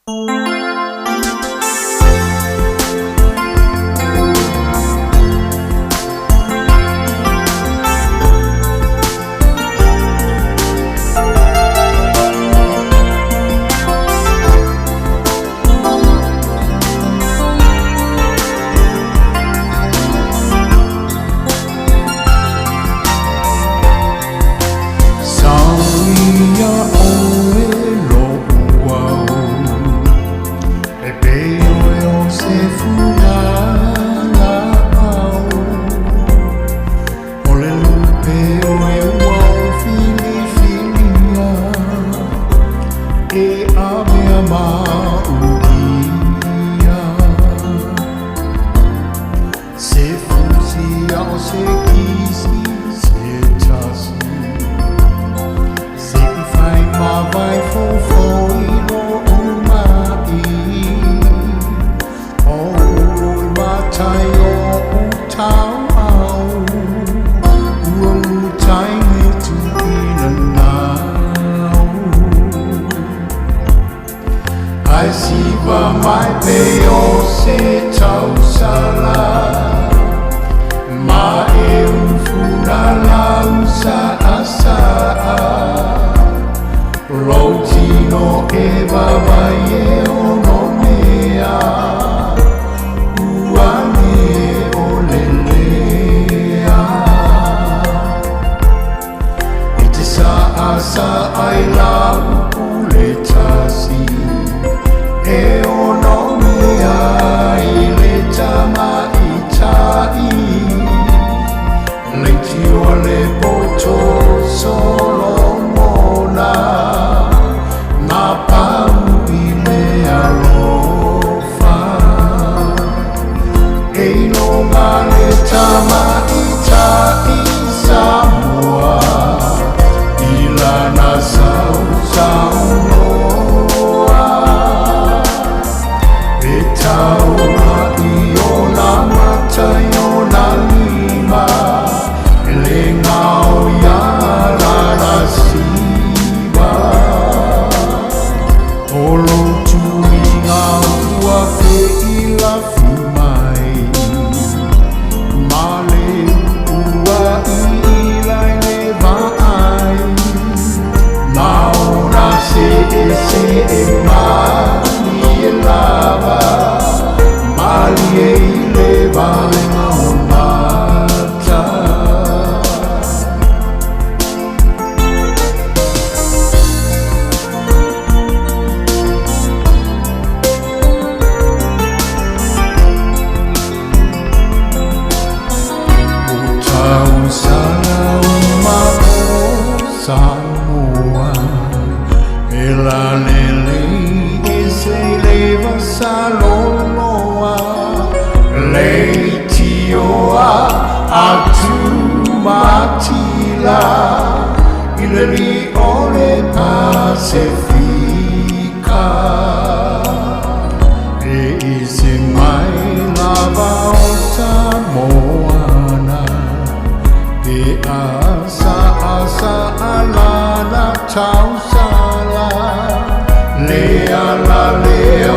I see by my peo se TAUSALA ma e ufuna lausa asaa Rotino e babaye ono mea uame o lelea Iti sa asa ai lau uletasi E ono mea I le tama I tai Leiti o le poto solo mona Ma pau I le alofa E no ma le tama I tai Samoa I lana sau Taua I ona mata I ona lima Le ngao ia lana siwa Olo tui ngau ua pe I la fumai Male ua I lai le vaai Maona se e mani e lava Mali e le vale maumata TAUSALA Samoa E la lele e se leva saloloa Leitioa atu matila I le riole Pasifika E ise mai lava o Samoana E asa alana TAUSALA Lea la lea